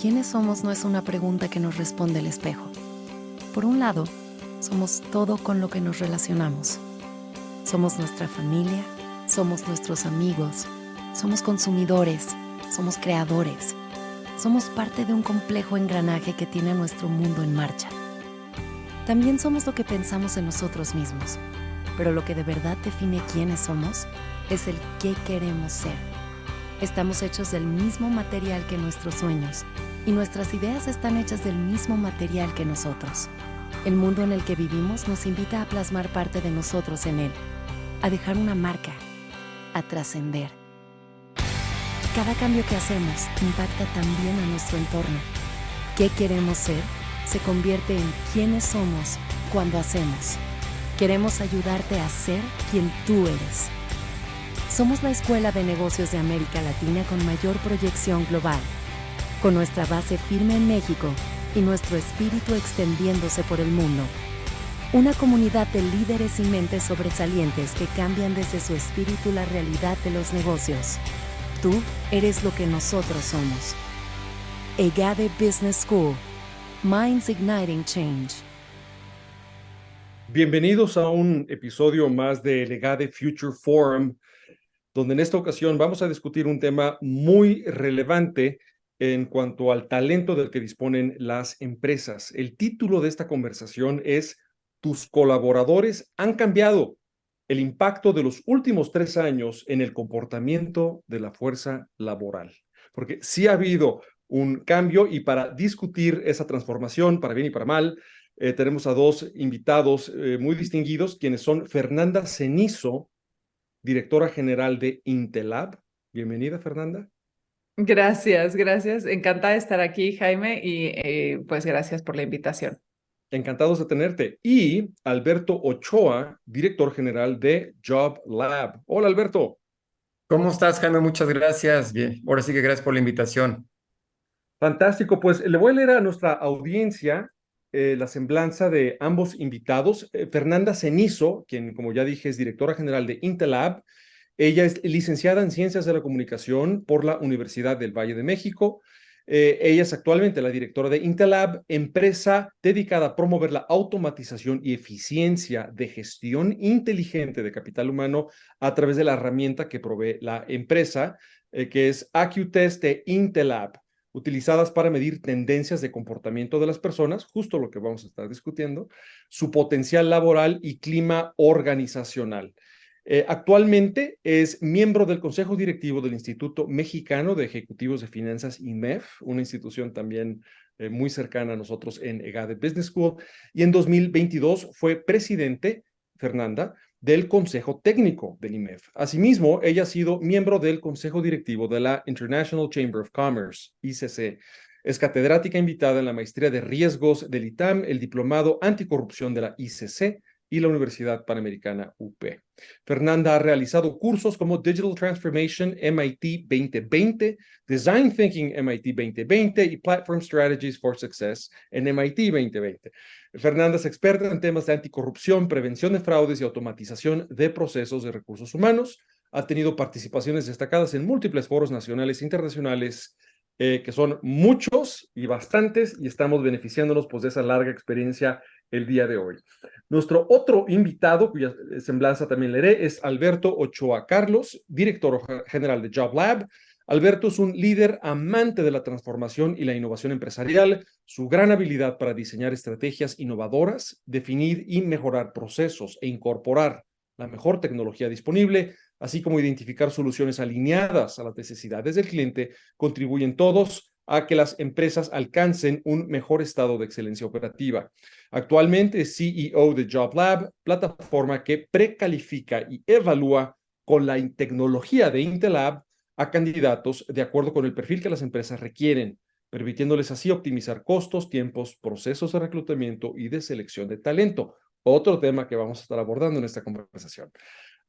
¿quiénes somos? No es una pregunta que nos responde el espejo. Por un lado, somos todo con lo que nos relacionamos. Somos nuestra familia, somos nuestros amigos, somos consumidores, somos creadores. Somos parte de un complejo engranaje que tiene a nuestro mundo en marcha. También somos lo que pensamos en nosotros mismos, pero lo que de verdad define quiénes somos es el qué queremos ser. Estamos hechos del mismo material que nuestros sueños, y nuestras ideas están hechas del mismo material que nosotros. El mundo en el que vivimos nos invita a plasmar parte de nosotros en él, a dejar una marca, a trascender. Cada cambio que hacemos impacta también a nuestro entorno. ¿Qué queremos ser? Se convierte en quiénes somos cuando hacemos. Queremos ayudarte a ser quien tú eres. Somos la Escuela de Negocios de América Latina con mayor proyección global, con nuestra base firme en México y nuestro espíritu extendiéndose por el mundo. Una comunidad de líderes y mentes sobresalientes que cambian desde su espíritu la realidad de los negocios. Tú eres lo que nosotros somos. EGADE Business School. Minds Igniting Change. Bienvenidos a un episodio más de EGADE Future Forum, donde en esta ocasión vamos a discutir un tema muy relevante en cuanto al talento del que disponen las empresas. El título de esta conversación es ¿Tus colaboradores han cambiado? El impacto de los últimos 3 años en el comportamiento de la fuerza laboral. Porque sí ha habido un cambio, y para discutir esa transformación, para bien y para mal, tenemos a dos invitados muy distinguidos, quienes son Fernanda Cenizo, directora general de Intelab. Bienvenida, Fernanda. Gracias. Encantada de estar aquí, Jaime, y pues gracias por la invitación. Encantados de tenerte. Y Alberto Ochoa, director general de Job Lab. Hola, Alberto. ¿Cómo estás, Jaime? Muchas gracias. Bien, ahora sí que gracias por la invitación. Fantástico, pues le voy a leer a nuestra audiencia la semblanza de ambos invitados. Fernanda Cenizo, quien, como ya dije, es directora general de Intelab. Ella es licenciada en Ciencias de la Comunicación por la Universidad del Valle de México. Ella es actualmente la directora de Intelab, empresa dedicada a promover la automatización y eficiencia de gestión inteligente de capital humano a través de la herramienta que provee la empresa, que es AccuTest de Intelab, utilizadas para medir tendencias de comportamiento de las personas, justo lo que vamos a estar discutiendo, su potencial laboral y clima organizacional. Actualmente es miembro del Consejo Directivo del Instituto Mexicano de Ejecutivos de Finanzas, IMEF, una institución también muy cercana a nosotros en EGADE Business School, y en 2022 fue presidente, Fernanda, del Consejo Técnico del IMEF. Asimismo, ella ha sido miembro del Consejo Directivo de la International Chamber of Commerce, ICC. Es catedrática invitada en la Maestría de Riesgos del ITAM, el Diplomado Anticorrupción de la ICC y la Universidad Panamericana UP. Fernanda ha realizado cursos como Digital Transformation MIT 2020, Design Thinking MIT 2020 y Platform Strategies for Success en MIT 2020. Fernanda es experta en temas de anticorrupción, prevención de fraudes y automatización de procesos de recursos humanos. Ha tenido participaciones destacadas en múltiples foros nacionales e internacionales, que son muchos y bastantes, y estamos beneficiándonos pues de esa larga experiencia el día de hoy. Nuestro otro invitado, cuya semblanza también leeré, es Alberto Ochoa Carlos, director general de Job Lab. Alberto es un líder amante de la transformación y la innovación empresarial. Su gran habilidad para diseñar estrategias innovadoras, definir y mejorar procesos e incorporar la mejor tecnología disponible, así como identificar soluciones alineadas a las necesidades del cliente, contribuyen todos a que las empresas alcancen un mejor estado de excelencia operativa. Actualmente es CEO de Job Lab, plataforma que precalifica y evalúa con la tecnología de Intelab a candidatos de acuerdo con el perfil que las empresas requieren, permitiéndoles así optimizar costos, tiempos, procesos de reclutamiento y de selección de talento. Otro tema que vamos a estar abordando en esta conversación.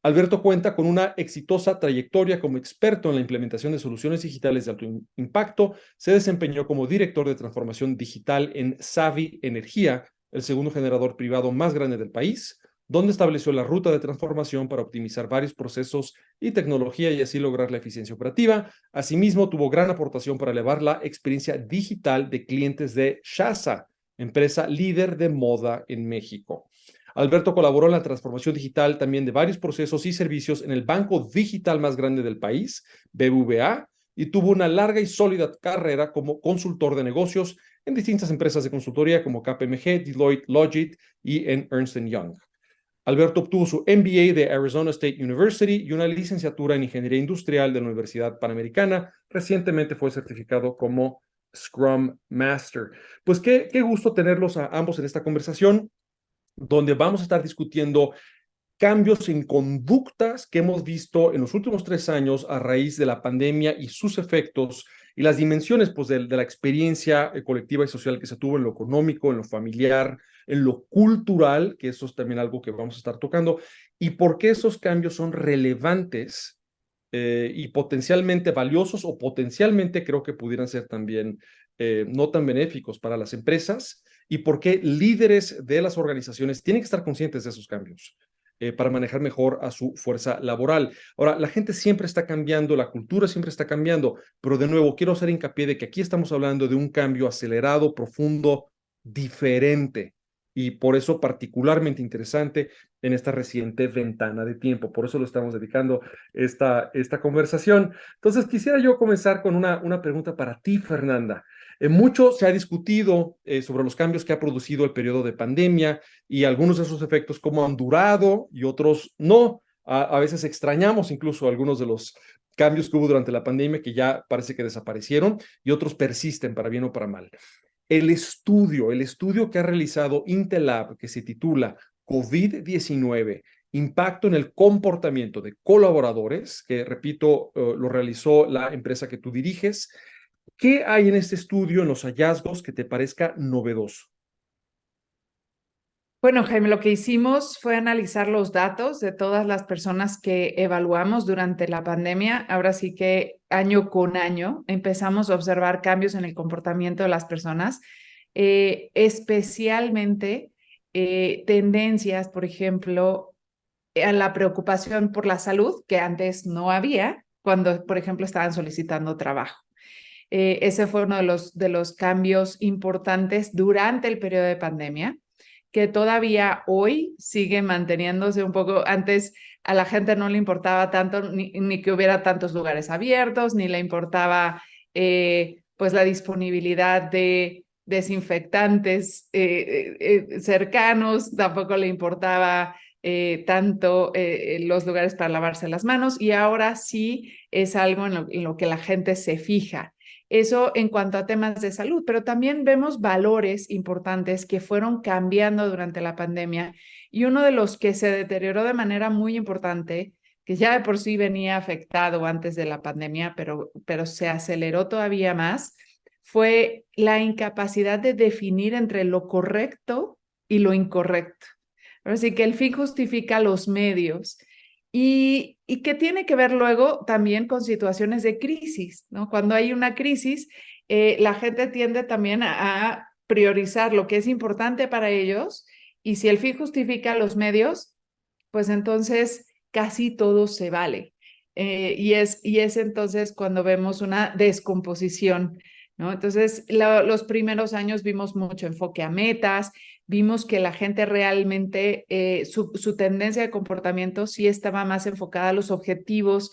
Alberto cuenta con una exitosa trayectoria como experto en la implementación de soluciones digitales de alto impacto. Se desempeñó como director de transformación digital en Savvy Energía, el segundo generador privado más grande del país, donde estableció la ruta de transformación para optimizar varios procesos y tecnología y así lograr la eficiencia operativa. Asimismo, tuvo gran aportación para elevar la experiencia digital de clientes de Shasa, empresa líder de moda en México. Alberto colaboró en la transformación digital también de varios procesos y servicios en el banco digital más grande del país, BBVA, y tuvo una larga y sólida carrera como consultor de negocios en distintas empresas de consultoría como KPMG, Deloitte, Logit y en Ernst Young. Alberto obtuvo su MBA de Arizona State University y una licenciatura en Ingeniería Industrial de la Universidad Panamericana. Recientemente fue certificado como Scrum Master. Pues qué gusto tenerlos a ambos en esta conversación, donde vamos a estar discutiendo cambios en conductas que hemos visto en los últimos 3 años a raíz de la pandemia y sus efectos y las dimensiones pues, de la experiencia colectiva y social que se tuvo en lo económico, en lo familiar, en lo cultural, que eso es también algo que vamos a estar tocando, y por qué esos cambios son relevantes y potencialmente valiosos o potencialmente creo que pudieran ser también no tan benéficos para las empresas y por qué líderes de las organizaciones tienen que estar conscientes de esos cambios para manejar mejor a su fuerza laboral. Ahora, la gente siempre está cambiando, la cultura siempre está cambiando, pero de nuevo, quiero hacer hincapié de que aquí estamos hablando de un cambio acelerado, profundo, diferente, y por eso particularmente interesante en esta reciente ventana de tiempo. Por eso lo estamos dedicando esta conversación. Entonces, quisiera yo comenzar con una pregunta para ti, Fernanda. Mucho se ha discutido sobre los cambios que ha producido el periodo de pandemia y algunos de esos efectos cómo han durado y otros no. A veces extrañamos incluso algunos de los cambios que hubo durante la pandemia que ya parece que desaparecieron y otros persisten para bien o para mal. El estudio que ha realizado Intelab, que se titula COVID-19, impacto en el comportamiento de colaboradores, que repito, lo realizó la empresa que tú diriges. ¿Qué hay en este estudio, en los hallazgos, que te parezca novedoso? Bueno, Jaime, lo que hicimos fue analizar los datos de todas las personas que evaluamos durante la pandemia. Ahora sí que año con año empezamos a observar cambios en el comportamiento de las personas, especialmente tendencias, por ejemplo, a la preocupación por la salud, que antes no había cuando, por ejemplo, estaban solicitando trabajo. Ese fue uno de los cambios importantes durante el periodo de pandemia, que todavía hoy sigue manteniéndose un poco. Antes a la gente no le importaba tanto ni que hubiera tantos lugares abiertos, ni le importaba pues la disponibilidad de desinfectantes cercanos, tampoco le importaba tanto los lugares para lavarse las manos, y ahora sí es algo en lo que la gente se fija. Eso en cuanto a temas de salud, pero también vemos valores importantes que fueron cambiando durante la pandemia, y uno de los que se deterioró de manera muy importante, que ya de por sí venía afectado antes de la pandemia, pero se aceleró todavía más, fue la incapacidad de definir entre lo correcto y lo incorrecto. Así que el fin justifica los medios. Y que tiene que ver luego también con situaciones de crisis, ¿no? Cuando hay una crisis, la gente tiende también a priorizar lo que es importante para ellos, y si el fin justifica los medios, pues entonces casi todo se vale. Y es entonces cuando vemos una descomposición, ¿no? Entonces, los primeros años vimos mucho enfoque a metas, vimos que la gente realmente, su tendencia de comportamiento sí estaba más enfocada a los objetivos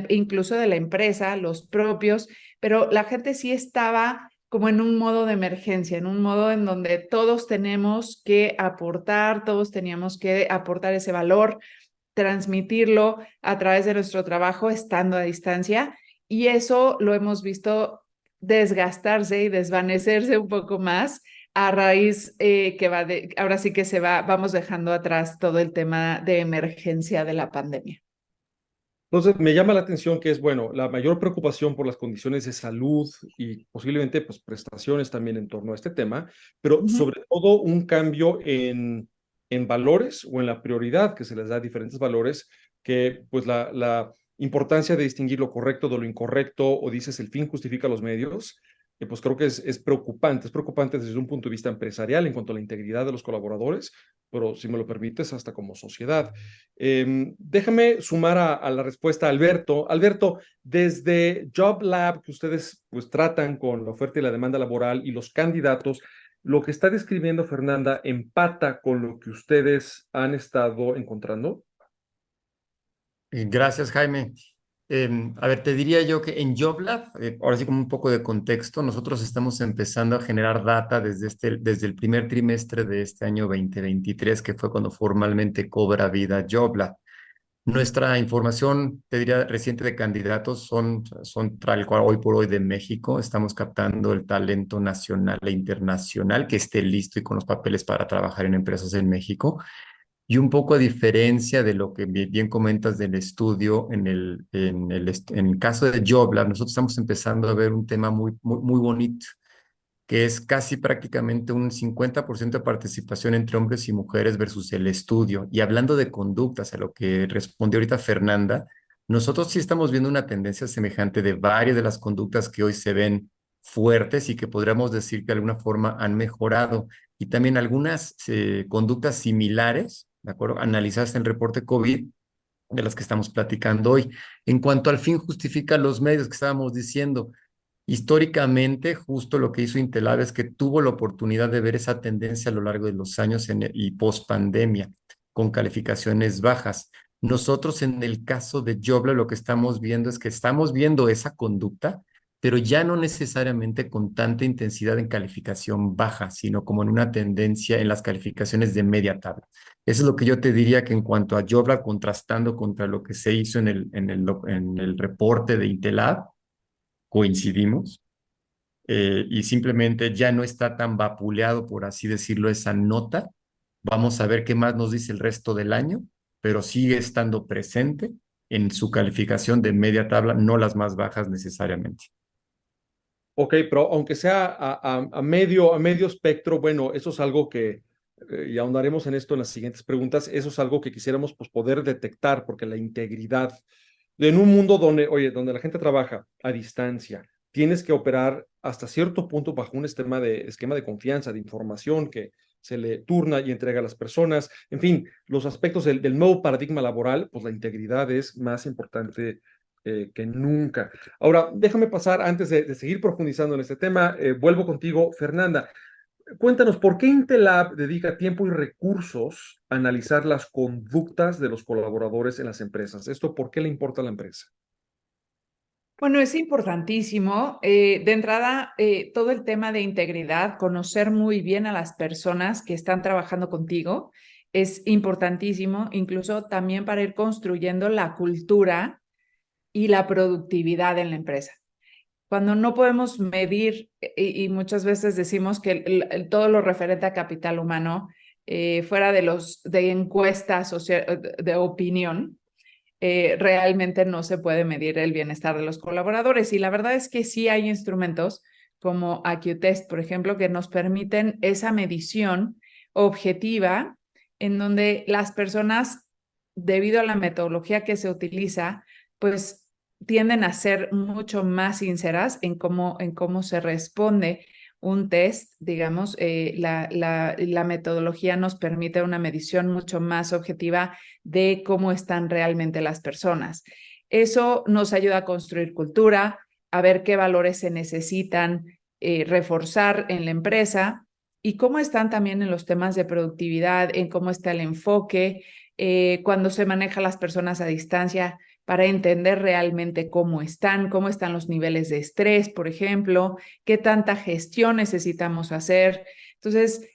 incluso de la empresa, los propios, pero la gente sí estaba como en un modo de emergencia, en un modo en donde todos tenemos que aportar, todos teníamos que aportar ese valor, transmitirlo a través de nuestro trabajo estando a distancia, y eso lo hemos visto desgastarse y desvanecerse un poco más a raíz ahora sí que vamos dejando atrás todo el tema de emergencia de la pandemia. Entonces, me llama la atención que es, bueno, la mayor preocupación por las condiciones de salud y posiblemente pues, prestaciones también en torno a este tema, pero sobre todo un cambio en valores o en la prioridad que se les da a diferentes valores, que pues la importancia de distinguir lo correcto de lo incorrecto, o dices el fin justifica los medios, pues creo que es preocupante desde un punto de vista empresarial en cuanto a la integridad de los colaboradores, pero si me lo permites, hasta como sociedad. Déjame sumar a la respuesta a Alberto. Alberto, desde Job Lab, que ustedes pues tratan con la oferta y la demanda laboral y los candidatos, lo que está describiendo Fernanda empata con lo que ustedes han estado encontrando. Gracias, Jaime. A ver, te diría yo que en JobLab, ahora sí como un poco de contexto, nosotros estamos empezando a generar data desde el primer trimestre de este año 2023, que fue cuando formalmente cobra vida JobLab. Nuestra información, te diría, reciente de candidatos son tal cual hoy por hoy de México. Estamos captando el talento nacional e internacional que esté listo y con los papeles para trabajar en empresas en México. Y un poco a diferencia de lo que bien comentas del estudio, en el caso de JobLab, nosotros estamos empezando a ver un tema muy bonito, que es casi prácticamente un 50% de participación entre hombres y mujeres versus el estudio. Y hablando de conductas, a lo que respondió ahorita Fernanda, nosotros sí estamos viendo una tendencia semejante de varias de las conductas que hoy se ven fuertes y que podríamos decir que de alguna forma han mejorado. Y también algunas conductas similares, ¿de acuerdo? Analizadas en el reporte COVID, de las que estamos platicando hoy. En cuanto al fin justifica los medios que estábamos diciendo, históricamente, justo lo que hizo Intelab es que tuvo la oportunidad de ver esa tendencia a lo largo de los años y post pandemia, con calificaciones bajas. Nosotros en el caso de JobLab lo que estamos viendo es que estamos viendo esa conducta, pero ya no necesariamente con tanta intensidad en calificación baja, sino como en una tendencia en las calificaciones de media tabla. Eso es lo que yo te diría que en cuanto a JobLab, contrastando contra lo que se hizo en el reporte de Intelab, coincidimos, y simplemente ya no está tan vapuleado, por así decirlo, esa nota. Vamos a ver qué más nos dice el resto del año, pero sigue estando presente en su calificación de media tabla, no las más bajas necesariamente. Ok, pero aunque sea a medio espectro, bueno, eso es algo que, y ahondaremos en esto en las siguientes preguntas, eso es algo que quisiéramos pues, poder detectar, porque la integridad, en un mundo donde, oye, donde la gente trabaja a distancia, tienes que operar hasta cierto punto bajo un esquema de confianza, de información que se le turna y entrega a las personas, en fin, los aspectos del nuevo paradigma laboral, pues la integridad es más importante que nunca. Ahora, déjame pasar, antes de seguir profundizando en este tema, vuelvo contigo, Fernanda. Cuéntanos, ¿por qué Intelab dedica tiempo y recursos a analizar las conductas de los colaboradores en las empresas? ¿Esto por qué le importa a la empresa? Bueno, es importantísimo. De entrada, todo el tema de integridad, conocer muy bien a las personas que están trabajando contigo, es importantísimo, incluso también para ir construyendo la cultura y la productividad en la empresa. Cuando no podemos medir, y muchas veces decimos que todo lo referente a capital humano, fuera de encuestas de opinión, realmente no se puede medir el bienestar de los colaboradores. Y la verdad es que sí hay instrumentos como AccuTest, por ejemplo, que nos permiten esa medición objetiva en donde las personas, debido a la metodología que se utiliza, pues tienden a ser mucho más sinceras en cómo se responde un test, digamos, la metodología nos permite una medición mucho más objetiva de cómo están realmente las personas. Eso nos ayuda a construir cultura, a ver qué valores se necesitan reforzar en la empresa y cómo están también en los temas de productividad, en cómo está el enfoque, cuando se maneja las personas a distancia, para entender realmente cómo están los niveles de estrés, por ejemplo, qué tanta gestión necesitamos hacer. Entonces,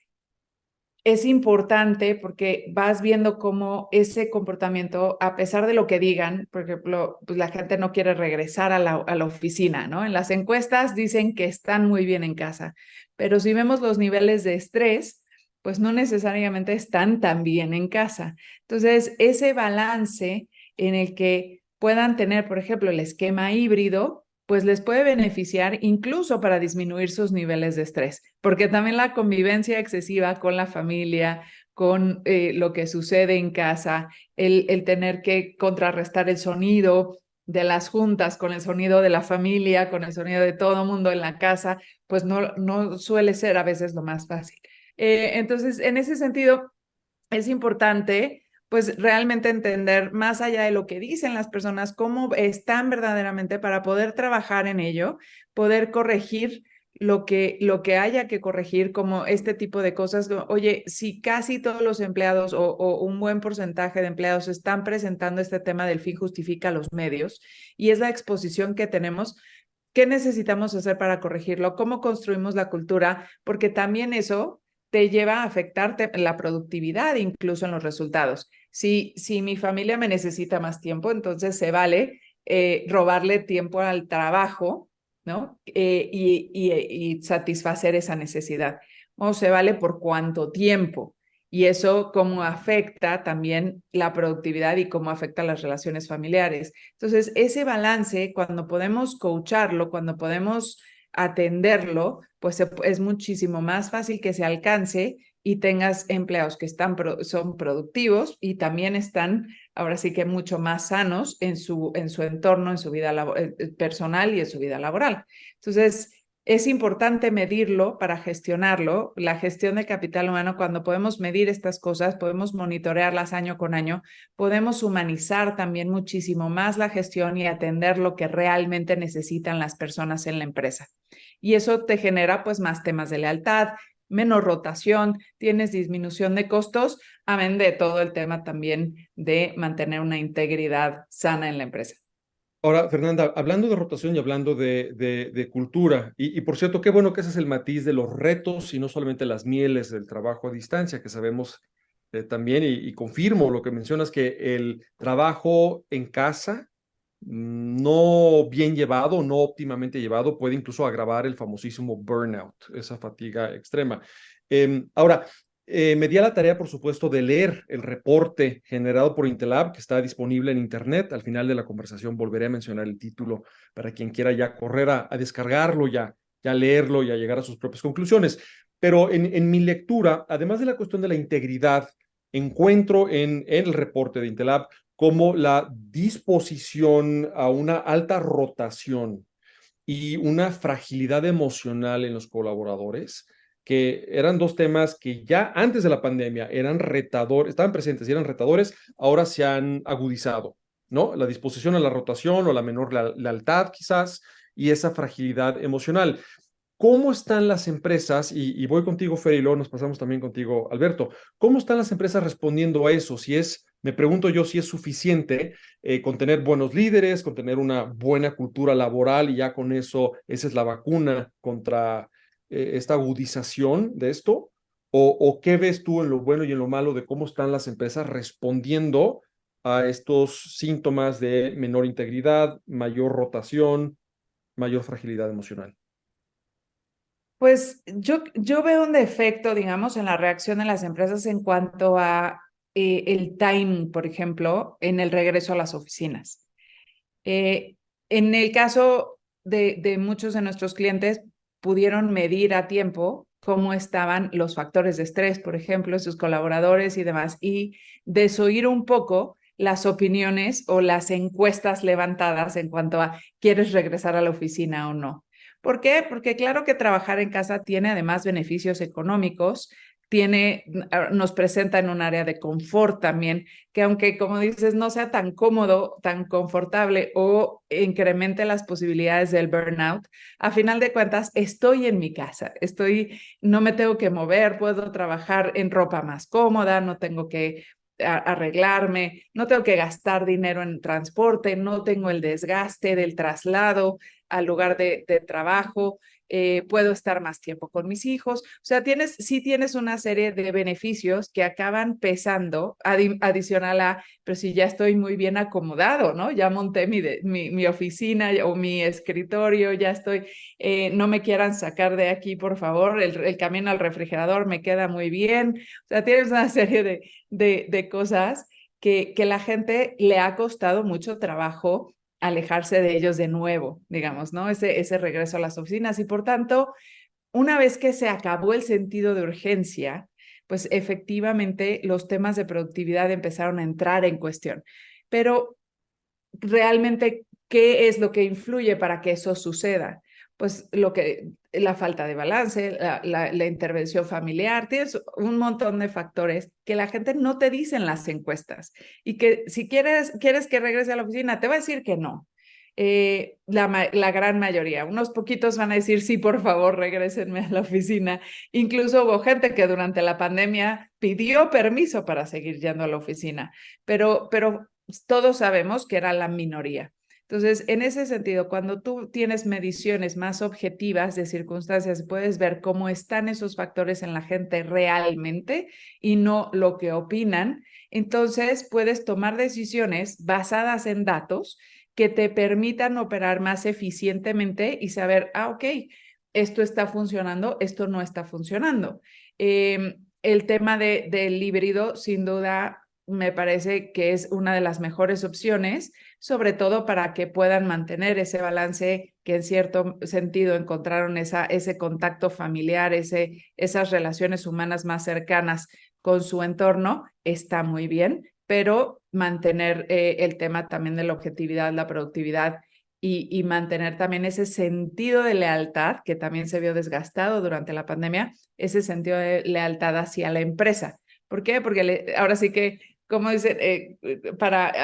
es importante porque vas viendo cómo ese comportamiento, a pesar de lo que digan, por ejemplo, pues la gente no quiere regresar a la oficina, ¿no? En las encuestas dicen que están muy bien en casa, pero si vemos los niveles de estrés, pues no necesariamente están tan bien en casa. Entonces, ese balance en el que puedan tener, por ejemplo, el esquema híbrido, pues les puede beneficiar incluso para disminuir sus niveles de estrés, porque también la convivencia excesiva con la familia, con lo que sucede en casa, el tener que contrarrestar el sonido de las juntas, con el sonido de la familia, con el sonido de todo mundo en la casa, pues no suele ser a veces lo más fácil. Entonces, en ese sentido, es importante pues realmente entender más allá de lo que dicen las personas, cómo están verdaderamente para poder trabajar en ello, poder corregir lo que haya que corregir, como este tipo de cosas. Oye, si casi todos los empleados o un buen porcentaje de empleados están presentando este tema del fin justifica los medios y es la exposición que tenemos, ¿qué necesitamos hacer para corregirlo? ¿Cómo construimos la cultura? Porque también eso te lleva a afectarte la productividad, incluso en los resultados. Si mi familia me necesita más tiempo, entonces se vale robarle tiempo al trabajo, ¿no? Y satisfacer esa necesidad. O se vale por cuánto tiempo. Y eso cómo afecta también la productividad y cómo afecta las relaciones familiares. Entonces, ese balance, cuando podemos coacharlo, cuando podemos atenderlo, pues es muchísimo más fácil que se alcance y tengas empleados que son productivos y también están ahora sí que mucho más sanos en su entorno, en su vida personal y en su vida laboral. Entonces, es importante medirlo para gestionarlo. La gestión de capital humano, cuando podemos medir estas cosas, podemos monitorearlas año con año, podemos humanizar también muchísimo más la gestión y atender lo que realmente necesitan las personas en la empresa. Y eso te genera pues más temas de lealtad, menos rotación, tienes disminución de costos, amén de todo el tema también de mantener una integridad sana en la empresa. Ahora, Fernanda, hablando de rotación y hablando de cultura, y por cierto, qué bueno que ese es el matiz de los retos y no solamente las mieles del trabajo a distancia, que sabemos también, y confirmo lo que mencionas, que el trabajo en casa, no bien llevado, no óptimamente llevado, puede incluso agravar el famosísimo burnout, esa fatiga extrema. Ahora, me di a la tarea, por supuesto, de leer el reporte generado por Intelab, que está disponible en Internet. Al final de la conversación volveré a mencionar el título para quien quiera ya correr a descargarlo, ya leerlo y a llegar a sus propias conclusiones. Pero en mi lectura, además de la cuestión de la integridad, encuentro en el reporte de Intelab como la disposición a una alta rotación y una fragilidad emocional en los colaboradores, que eran dos temas que ya antes de la pandemia eran retadores, estaban presentes y eran retadores, ahora se han agudizado, ¿no? La disposición a la rotación o la menor lealtad quizás y esa fragilidad emocional. ¿Cómo están las empresas? Y voy contigo, Fer, y luego nos pasamos también contigo, Alberto. ¿Cómo están las empresas respondiendo a eso? Me pregunto yo si es suficiente con tener buenos líderes, con tener una buena cultura laboral y ya con eso, esa es la vacuna contra esta agudización de esto. ¿O qué ves tú en lo bueno y en lo malo de cómo están las empresas respondiendo a estos síntomas de menor integridad, mayor rotación, mayor fragilidad emocional? Pues yo veo un defecto, digamos, en la reacción de las empresas en cuanto a el timing, por ejemplo, en el regreso a las oficinas. En el caso de muchos de nuestros clientes, pudieron medir a tiempo cómo estaban los factores de estrés, por ejemplo, sus colaboradores y demás, y desoír un poco las opiniones o las encuestas levantadas en cuanto a ¿quieres regresar a la oficina o no? ¿Por qué? Porque claro que trabajar en casa tiene además beneficios económicos, nos presenta en un área de confort también, que aunque, como dices, no sea tan cómodo, tan confortable o incremente las posibilidades del burnout, a final de cuentas estoy en mi casa, no me tengo que mover, puedo trabajar en ropa más cómoda, no tengo que arreglarme, no tengo que gastar dinero en transporte, no tengo el desgaste del traslado al lugar de trabajo, puedo estar más tiempo con mis hijos. O sea, sí tienes una serie de beneficios que acaban pesando adicional a, pero si ya estoy muy bien acomodado, ¿no? Ya monté mi oficina o mi escritorio, ya estoy, no me quieran sacar de aquí, por favor, el camino al refrigerador me queda muy bien. O sea, tienes una serie de cosas que la gente le ha costado mucho trabajo alejarse de ellos de nuevo, digamos, ¿no? Ese regreso a las oficinas y por tanto, una vez que se acabó el sentido de urgencia, pues efectivamente los temas de productividad empezaron a entrar en cuestión. Pero realmente ¿qué es lo que influye para que eso suceda? Pues la falta de balance, la intervención familiar, tienes un montón de factores que la gente no te dice en las encuestas y que si quieres que regrese a la oficina, te va a decir que no. La gran mayoría, unos poquitos van a decir, sí, por favor, regrésenme a la oficina. Incluso hubo gente que durante la pandemia pidió permiso para seguir yendo a la oficina, pero todos sabemos que era la minoría. Entonces, en ese sentido, cuando tú tienes mediciones más objetivas de circunstancias, puedes ver cómo están esos factores en la gente realmente y no lo que opinan, entonces puedes tomar decisiones basadas en datos que te permitan operar más eficientemente y saber, ok, esto está funcionando, esto no está funcionando. El tema del híbrido, sin duda, me parece que es una de las mejores opciones, sobre todo para que puedan mantener ese balance que en cierto sentido encontraron ese contacto familiar, esas relaciones humanas más cercanas con su entorno, está muy bien, pero mantener el tema también de la objetividad, la productividad y mantener también ese sentido de lealtad que también se vio desgastado durante la pandemia, ese sentido de lealtad hacia la empresa. ¿Por qué? Porque ahora sí que, como dicen,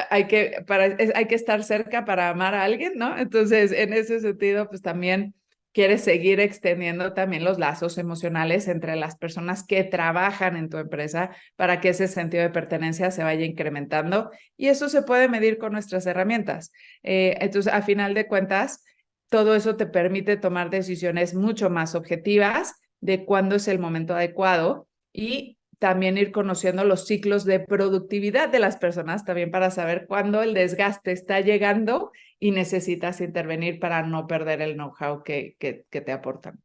hay que estar cerca para amar a alguien, ¿no? Entonces, en ese sentido, pues también quieres seguir extendiendo también los lazos emocionales entre las personas que trabajan en tu empresa para que ese sentido de pertenencia se vaya incrementando y eso se puede medir con nuestras herramientas. Entonces, a final de cuentas, todo eso te permite tomar decisiones mucho más objetivas de cuándo es el momento adecuado y también ir conociendo los ciclos de productividad de las personas también para saber cuándo el desgaste está llegando y necesitas intervenir para no perder el know-how que te aportan.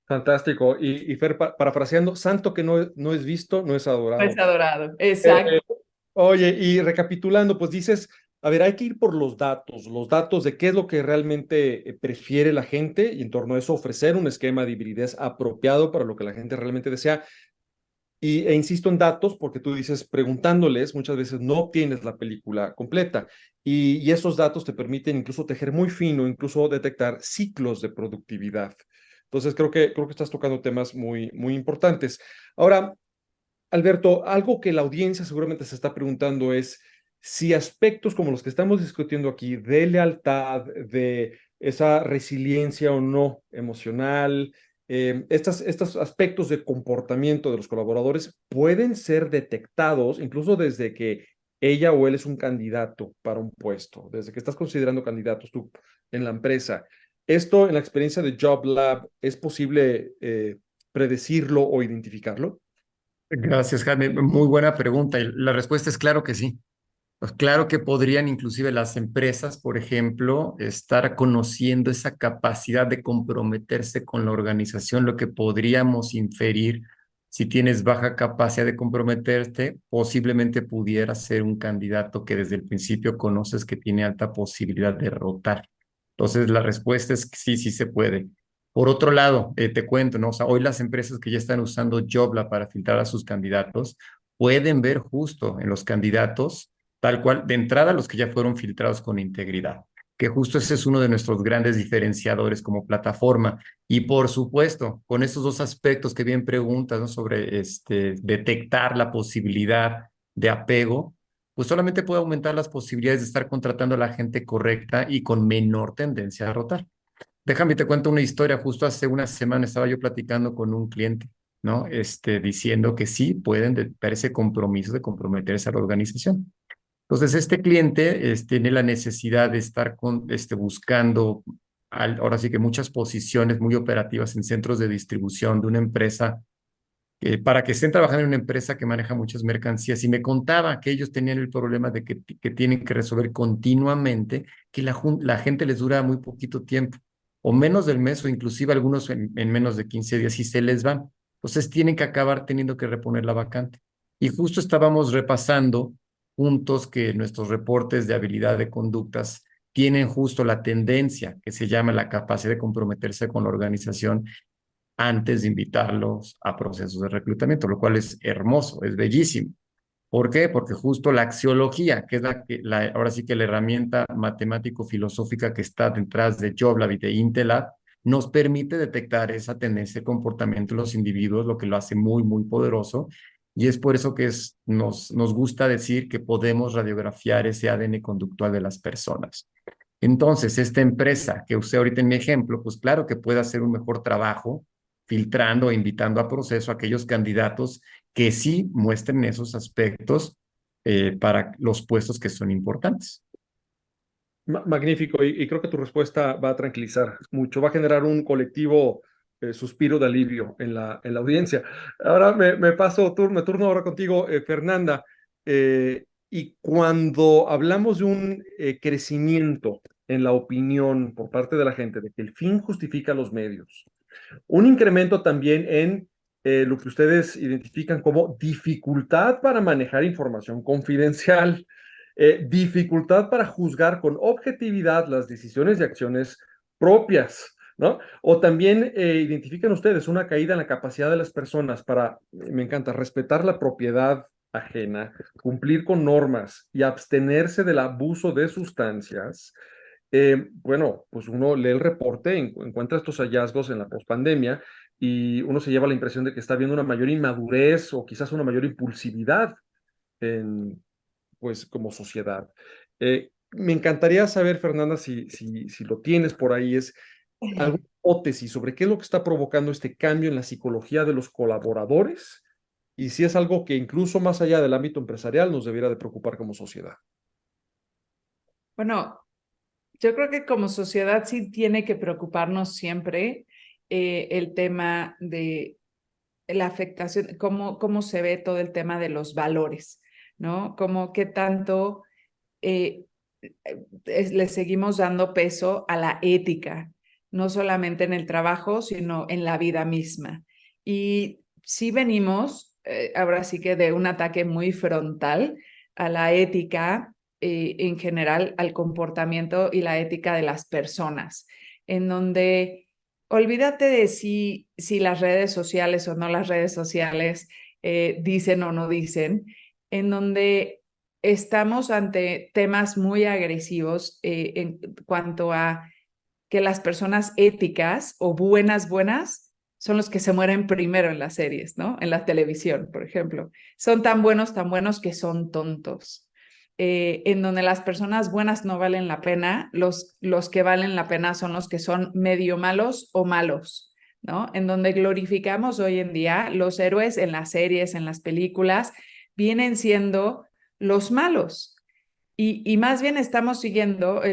Fantástico. Y Fer, parafraseando, santo que no es visto, no es adorado. No es adorado, exacto. Oye, y recapitulando, pues dices, a ver, hay que ir por los datos de qué es lo que realmente prefiere la gente y en torno a eso ofrecer un esquema de hibridez apropiado para lo que la gente realmente desea. E insisto en datos porque tú dices, preguntándoles, muchas veces no obtienes la película completa y esos datos te permiten incluso tejer muy fino, incluso detectar ciclos de productividad. Entonces creo que estás tocando temas muy importantes. Ahora, Alberto, algo que la audiencia seguramente se está preguntando es si aspectos como los que estamos discutiendo aquí, de lealtad, de esa resiliencia o no emocional, estos aspectos de comportamiento de los colaboradores pueden ser detectados incluso desde que ella o él es un candidato para un puesto, desde que estás considerando candidatos tú en la empresa. ¿Esto en la experiencia de Job Lab es posible predecirlo o identificarlo? Gracias, Jaime. Muy buena pregunta. Y la respuesta es claro que sí. Pues claro que podrían inclusive las empresas, por ejemplo, estar conociendo esa capacidad de comprometerse con la organización, lo que podríamos inferir si tienes baja capacidad de comprometerte, posiblemente pudiera ser un candidato que desde el principio conoces que tiene alta posibilidad de rotar. Entonces, la respuesta es que sí, sí se puede. Por otro lado, te cuento, ¿no? O sea, hoy las empresas que ya están usando Jobla para filtrar a sus candidatos pueden ver justo en los candidatos tal cual, de entrada los que ya fueron filtrados con integridad, que justo ese es uno de nuestros grandes diferenciadores como plataforma. Y por supuesto, con estos dos aspectos que bien preguntas, ¿no? Sobre detectar la posibilidad de apego, pues solamente puede aumentar las posibilidades de estar contratando a la gente correcta y con menor tendencia a rotar. Déjame te cuento una historia. Justo hace una semana estaba yo platicando con un cliente, ¿no? Diciendo que sí pueden dar ese compromiso de comprometerse a la organización. Entonces, este cliente tiene la necesidad de estar buscando, ahora sí que muchas posiciones muy operativas en centros de distribución de una empresa, para que estén trabajando en una empresa que maneja muchas mercancías. Y me contaba que ellos tenían el problema de que tienen que resolver continuamente, que la gente les dura muy poquito tiempo, o menos del mes, o inclusive algunos en menos de 15 días, y se les van. Entonces, tienen que acabar teniendo que reponer la vacante. Y justo estábamos repasando puntos que nuestros reportes de habilidad de conductas tienen justo la tendencia que se llama la capacidad de comprometerse con la organización antes de invitarlos a procesos de reclutamiento, lo cual es hermoso, es bellísimo. ¿Por qué? Porque justo la axiología, que es ahora sí que la herramienta matemático-filosófica que está detrás de JobLab y de Intelab, nos permite detectar esa tendencia de comportamiento en los individuos, lo que lo hace muy, muy poderoso. Y es por eso que nos gusta decir que podemos radiografiar ese ADN conductual de las personas. Entonces, esta empresa que usé ahorita en mi ejemplo, pues claro que puede hacer un mejor trabajo filtrando e invitando a proceso a aquellos candidatos que sí muestren esos aspectos para los puestos que son importantes. Magnífico, y creo que tu respuesta va a tranquilizar mucho, va a generar un colectivo suspiro de alivio en la audiencia. Ahora me turno ahora contigo, Fernanda, y cuando hablamos de un crecimiento en la opinión por parte de la gente de que el fin justifica los medios, un incremento también en lo que ustedes identifican como dificultad para manejar información confidencial, dificultad para juzgar con objetividad las decisiones y acciones propias, ¿no? O también identifican ustedes una caída en la capacidad de las personas para, me encanta, respetar la propiedad ajena, cumplir con normas y abstenerse del abuso de sustancias. Bueno, pues uno lee el reporte, encuentra estos hallazgos en la pospandemia y uno se lleva la impresión de que está viendo una mayor inmadurez o quizás una mayor impulsividad en, pues, como sociedad. Me encantaría saber, Fernanda, si lo tienes por ahí, es alguna hipótesis sobre qué es lo que está provocando este cambio en la psicología de los colaboradores y si es algo que incluso más allá del ámbito empresarial nos debiera de preocupar como sociedad. Bueno, yo creo que como sociedad sí tiene que preocuparnos siempre el tema de la afectación, cómo se ve todo el tema de los valores, ¿no? Como qué tanto le seguimos dando peso a la ética, no solamente en el trabajo, sino en la vida misma. Y sí venimos, ahora sí que de un ataque muy frontal a la ética, en general, al comportamiento y la ética de las personas, en donde olvídate de si las redes sociales o no las redes sociales dicen o no dicen, en donde estamos ante temas muy agresivos en cuanto a que las personas éticas o buenas son los que se mueren primero en las series, ¿no? En la televisión, por ejemplo. Son tan buenos que son tontos. En donde las personas buenas no valen la pena, los que valen la pena son los que son medio malos o malos, ¿no? En donde glorificamos hoy en día los héroes en las series, en las películas, vienen siendo los malos. Y más bien estamos siguiendo,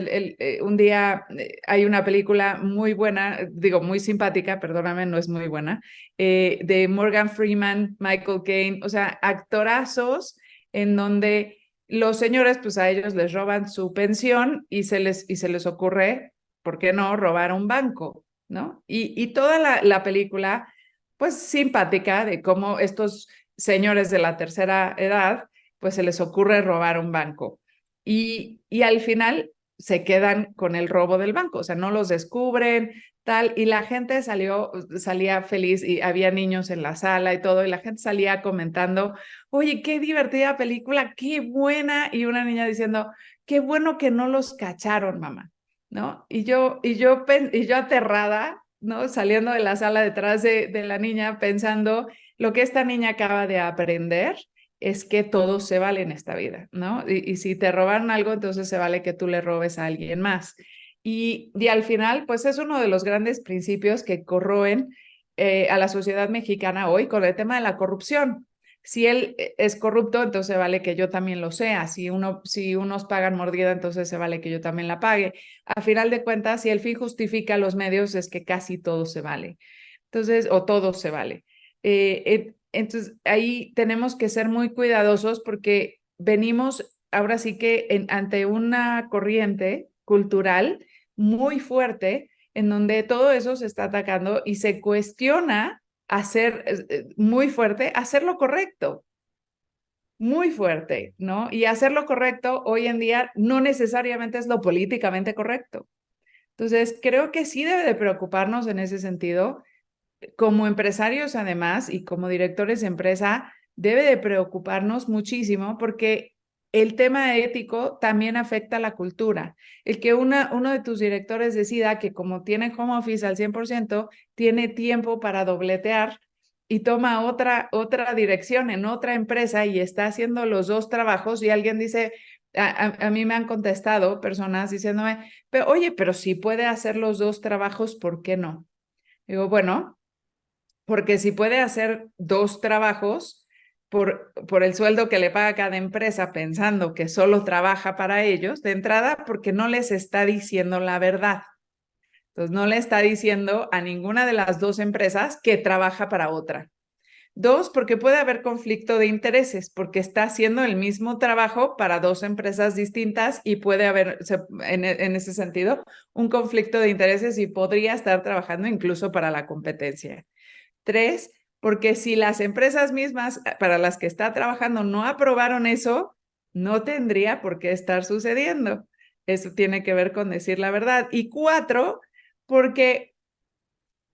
un día hay una película muy buena, digo muy simpática, perdóname, no es muy buena, de Morgan Freeman, Michael Caine, o sea, actorazos en donde los señores, pues a ellos les roban su pensión y se les ocurre, ¿por qué no?, robar un banco, ¿no? Y toda la película, pues simpática de cómo estos señores de la tercera edad, pues se les ocurre robar un banco. Y al final se quedan con el robo del banco, o sea, no los descubren, tal, y la gente salía feliz y había niños en la sala y todo, y la gente salía comentando, oye, qué divertida película, qué buena, y una niña diciendo, qué bueno que no los cacharon, mamá, ¿no? Y yo aterrada, ¿no? Saliendo de la sala detrás de la niña pensando lo que esta niña acaba de aprender es que todo se vale en esta vida, ¿no? Y si te robaron algo, entonces se vale que tú le robes a alguien más. Y al final, pues es uno de los grandes principios que corroen a la sociedad mexicana hoy con el tema de la corrupción. Si él es corrupto, entonces vale que yo también lo sea. Si unos pagan mordida, entonces se vale que yo también la pague. A final de cuentas, si el fin justifica los medios, es que casi todo se vale. Entonces, o todo se vale. Entonces, ahí tenemos que ser muy cuidadosos porque venimos ahora sí que ante una corriente cultural muy fuerte en donde todo eso se está atacando y se cuestiona muy fuerte, hacer lo correcto, muy fuerte, ¿no? Y hacer lo correcto hoy en día no necesariamente es lo políticamente correcto. Entonces, creo que sí debe de preocuparnos en ese sentido como empresarios además y como directores de empresa, debe de preocuparnos muchísimo porque el tema ético también afecta a la cultura. El que uno de tus directores decida que como tiene home office al 100%, tiene tiempo para dobletear y toma otra dirección en otra empresa y está haciendo los dos trabajos y alguien dice, a mí me han contestado personas diciéndome, pero, oye, pero si puede hacer los dos trabajos, ¿por qué no? Digo, bueno, porque si puede hacer dos trabajos por el sueldo que le paga cada empresa pensando que solo trabaja para ellos, de entrada, porque no les está diciendo la verdad. Entonces, no le está diciendo a ninguna de las dos empresas que trabaja para otra. Dos, porque puede haber conflicto de intereses, porque está haciendo el mismo trabajo para dos empresas distintas y puede haber, en ese sentido, un conflicto de intereses y podría estar trabajando incluso para la competencia. Tres, porque si las empresas mismas para las que está trabajando no aprobaron eso, no tendría por qué estar sucediendo. Eso tiene que ver con decir la verdad. Y cuatro, porque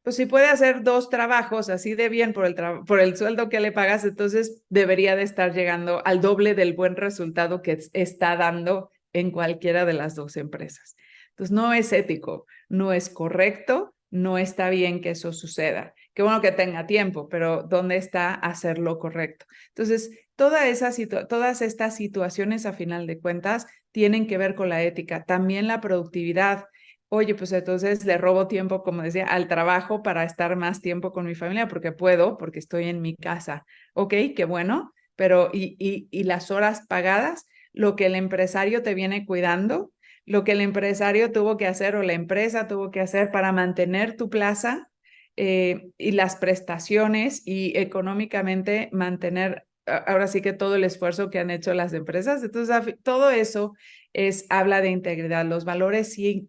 pues si puede hacer dos trabajos así de bien por el sueldo que le pagas, entonces debería de estar llegando al doble del buen resultado que está dando en cualquiera de las dos empresas. Entonces no es ético, no es correcto, no está bien que eso suceda. Qué bueno que tenga tiempo, pero ¿dónde está hacer lo correcto? Entonces, todas estas situaciones a final de cuentas tienen que ver con la ética, también la productividad. Oye, pues entonces le robo tiempo, como decía, al trabajo para estar más tiempo con mi familia porque puedo, porque estoy en mi casa. Ok, qué bueno, pero y las horas pagadas, lo que el empresario te viene cuidando, lo que el empresario tuvo que hacer o la empresa tuvo que hacer para mantener tu plaza y las prestaciones y económicamente mantener ahora sí que todo el esfuerzo que han hecho las empresas. Entonces, todo eso habla de integridad. Los valores sí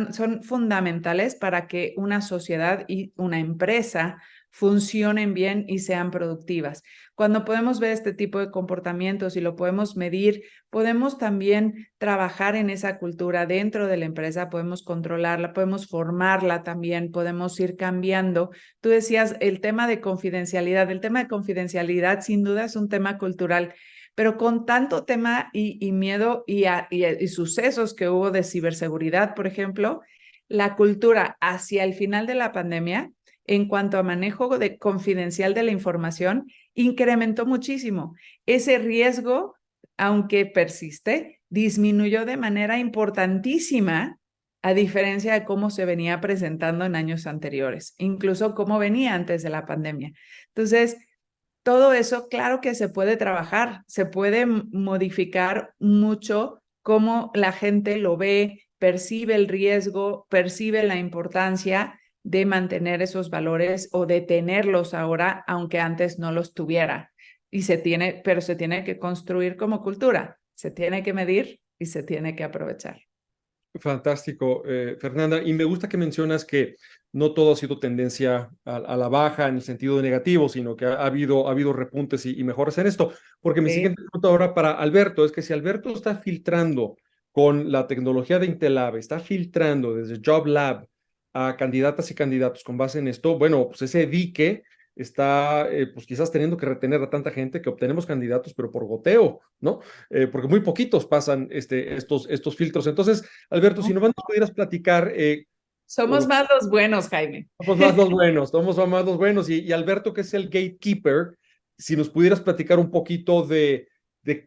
son fundamentales para que una sociedad y una empresa funcionen bien y sean productivas. Cuando podemos ver este tipo de comportamientos y lo podemos medir, podemos también trabajar en esa cultura dentro de la empresa, podemos controlarla, podemos formarla también, podemos ir cambiando. Tú decías el tema de confidencialidad. El tema de confidencialidad sin duda es un tema cultural, pero con tanto tema y miedo y sucesos que hubo de ciberseguridad, por ejemplo, la cultura hacia el final de la pandemia, en cuanto a manejo confidencial de la información, incrementó muchísimo. Ese riesgo, aunque persiste, disminuyó de manera importantísima a diferencia de cómo se venía presentando en años anteriores, incluso cómo venía antes de la pandemia. Entonces, todo eso, claro que se puede trabajar, se puede modificar mucho cómo la gente lo ve, percibe el riesgo, percibe la importancia de mantener esos valores o de tenerlos ahora, aunque antes no los tuviera. Pero se tiene que construir como cultura, se tiene que medir y se tiene que aprovechar. Fantástico, Fernanda. Y me gusta que mencionas que no todo ha sido tendencia a la baja en el sentido negativo, sino que ha habido repuntes y mejoras en esto. Porque mi siguiente pregunta ahora para Alberto es que si Alberto está filtrando con la tecnología de Intelab, está filtrando desde JobLab a candidatas y candidatos con base en esto, bueno, pues ese dique está pues quizás teniendo que retener a tanta gente que obtenemos candidatos, pero por goteo, ¿no? Porque muy poquitos pasan estos filtros. Entonces, Alberto, si nos pudieras platicar... Somos más los buenos, Jaime. Somos más los buenos, somos más los buenos. Y Alberto, que es el gatekeeper, si nos pudieras platicar un poquito de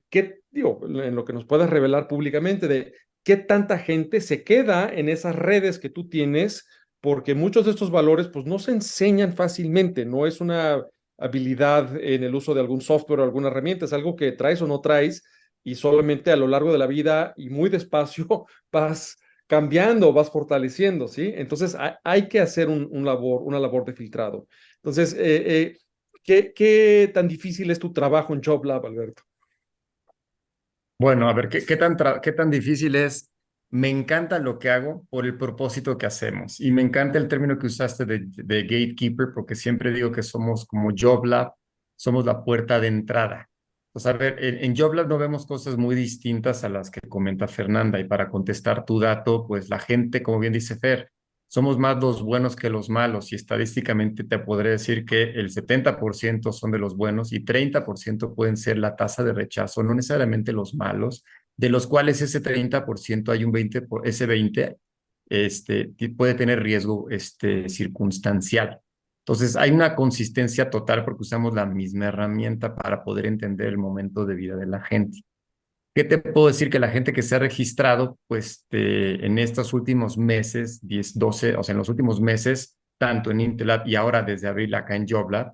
qué, digo, en lo que nos puedas revelar públicamente, de qué tanta gente se queda en esas redes que tú tienes, porque muchos de estos valores pues no se enseñan fácilmente, no es una habilidad en el uso de algún software o alguna herramienta, es algo que traes o no traes y solamente a lo largo de la vida y muy despacio vas cambiando, vas fortaleciendo, ¿sí? Entonces hay que hacer una labor de filtrado. Entonces, ¿qué tan difícil es tu trabajo en JobLab, Alberto? Bueno, a ver, ¿qué tan difícil es? Me encanta lo que hago por el propósito que hacemos. Y me encanta el término que usaste de gatekeeper, porque siempre digo que somos como JobLab, somos la puerta de entrada. Pues a ver, en JobLab no vemos cosas muy distintas a las que comenta Fernanda. Y para contestar tu dato, pues la gente, como bien dice Fer, somos más los buenos que los malos y estadísticamente te podré decir que el 70% son de los buenos y 30% pueden ser la tasa de rechazo, no necesariamente los malos, de los cuales ese 30% hay un 20, ese 20 puede tener riesgo circunstancial. Entonces hay una consistencia total porque usamos la misma herramienta para poder entender el momento de vida de la gente. ¿Qué te puedo decir? Que la gente que se ha registrado, pues en estos últimos meses, 10, 12, o sea, en los últimos meses, tanto en Intelab y ahora desde abril acá en JobLab,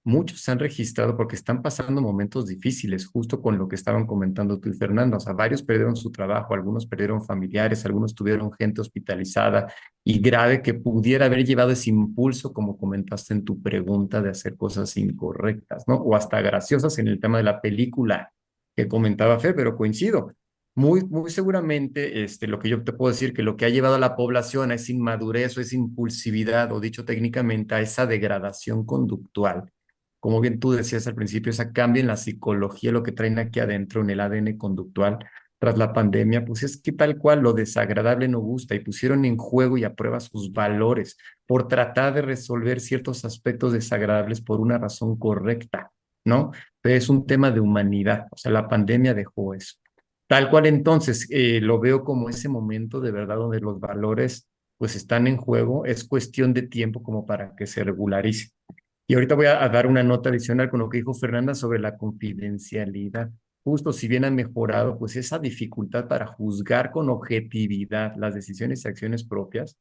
muchos se han registrado porque están pasando momentos difíciles, justo con lo que estaban comentando tú y Fernanda. O sea, varios perdieron su trabajo, algunos perdieron familiares, algunos tuvieron gente hospitalizada y grave que pudiera haber llevado ese impulso, como comentaste en tu pregunta, de hacer cosas incorrectas, ¿no? O hasta graciosas en el tema de la película que comentaba Fer, pero coincido. Muy seguramente lo que yo te puedo decir que lo que ha llevado a la población a esa inmadurez o esa impulsividad, o dicho técnicamente, a esa degradación conductual, como bien tú decías al principio, ese cambio en la psicología, lo que traen aquí adentro en el ADN conductual tras la pandemia, pues es que tal cual lo desagradable no gusta y pusieron en juego y a prueba sus valores por tratar de resolver ciertos aspectos desagradables por una razón correcta, ¿no? Pero es un tema de humanidad, o sea, la pandemia dejó eso. Tal cual entonces, lo veo como ese momento de verdad donde los valores pues están en juego, es cuestión de tiempo como para que se regularice. Y ahorita voy a dar una nota adicional con lo que dijo Fernanda sobre la confidencialidad. Justo si bien han mejorado, pues esa dificultad para juzgar con objetividad las decisiones y acciones propias,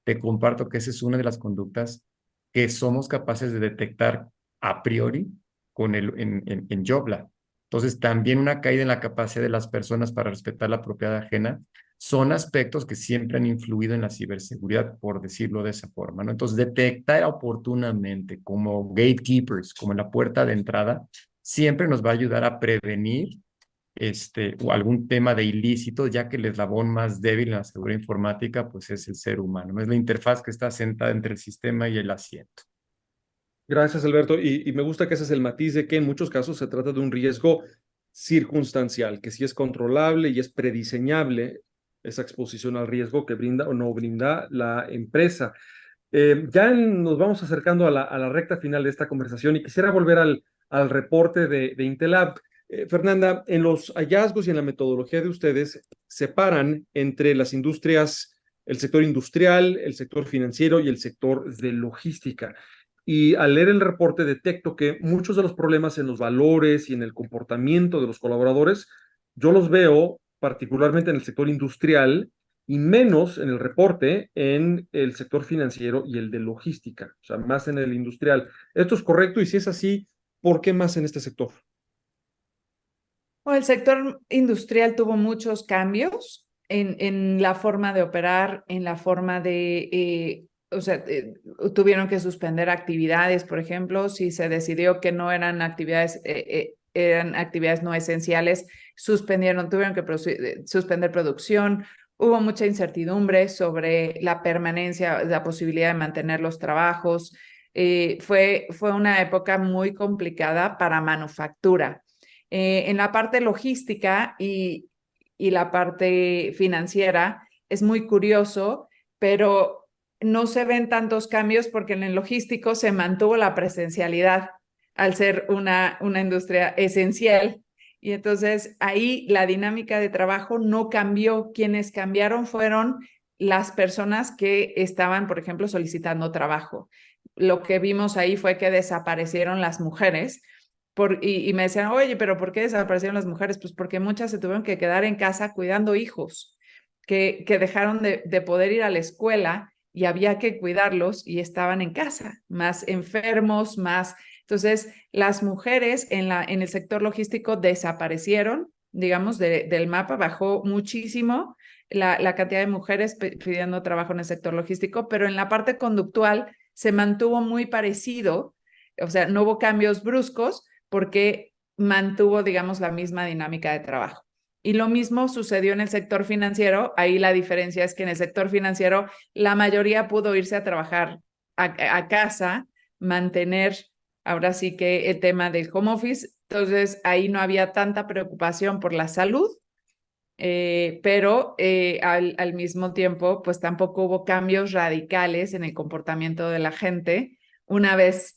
te comparto que esa es una de las conductas que somos capaces de detectar a priori con en JobLab. Entonces, también una caída en la capacidad de las personas para respetar la propiedad ajena son aspectos que siempre han influido en la ciberseguridad, por decirlo de esa forma, ¿no? Entonces, detectar oportunamente como gatekeepers, como en la puerta de entrada, siempre nos va a ayudar a prevenir o algún tema de ilícito, ya que el eslabón más débil en la seguridad informática, pues es el ser humano, ¿no? Es la interfaz que está sentada entre el sistema y el asiento. Gracias, Alberto. Y me gusta que ese es el matiz de que en muchos casos se trata de un riesgo circunstancial, que sí es controlable y es prediseñable esa exposición al riesgo que brinda o no brinda la empresa. Ya nos vamos acercando a la recta final de esta conversación y quisiera volver al reporte de Intelab. Fernanda, en los hallazgos y en la metodología de ustedes, separan entre las industrias, el sector industrial, el sector financiero y el sector de logística. Y al leer el reporte detecto que muchos de los problemas en los valores y en el comportamiento de los colaboradores, yo los veo particularmente en el sector industrial y menos en el reporte en el sector financiero y el de logística, o sea, más en el industrial. ¿Esto es correcto? Y si es así, ¿por qué más en este sector? Bueno, el sector industrial tuvo muchos cambios en la forma de operar, en la forma de, tuvieron que suspender actividades, por ejemplo, si se decidió que no eran eran actividades no esenciales, tuvieron que suspender producción. Hubo mucha incertidumbre sobre la permanencia, la posibilidad de mantener los trabajos. Fue una época muy complicada para manufactura. En la parte logística y la parte financiera es muy curioso, pero no se ven tantos cambios porque en el logístico se mantuvo la presencialidad al ser una industria esencial. Y entonces ahí la dinámica de trabajo no cambió. Quienes cambiaron fueron las personas que estaban, por ejemplo, solicitando trabajo. Lo que vimos ahí fue que desaparecieron las mujeres. Y me decían, oye, pero ¿por qué desaparecieron las mujeres? Pues porque muchas se tuvieron que quedar en casa cuidando hijos, que dejaron de poder ir a la escuela y había que cuidarlos y estaban en casa, más enfermos, más. Entonces, las mujeres en el sector logístico desaparecieron, digamos, del mapa, bajó muchísimo la cantidad de mujeres pidiendo trabajo en el sector logístico, pero en la parte conductual se mantuvo muy parecido, o sea, no hubo cambios bruscos, porque mantuvo, digamos, la misma dinámica de trabajo. Y lo mismo sucedió en el sector financiero. Ahí la diferencia es que en el sector financiero la mayoría pudo irse a trabajar a casa, mantener ahora sí que el tema del home office. Entonces ahí no había tanta preocupación por la salud pero al mismo tiempo, pues tampoco hubo cambios radicales en el comportamiento de la gente una vez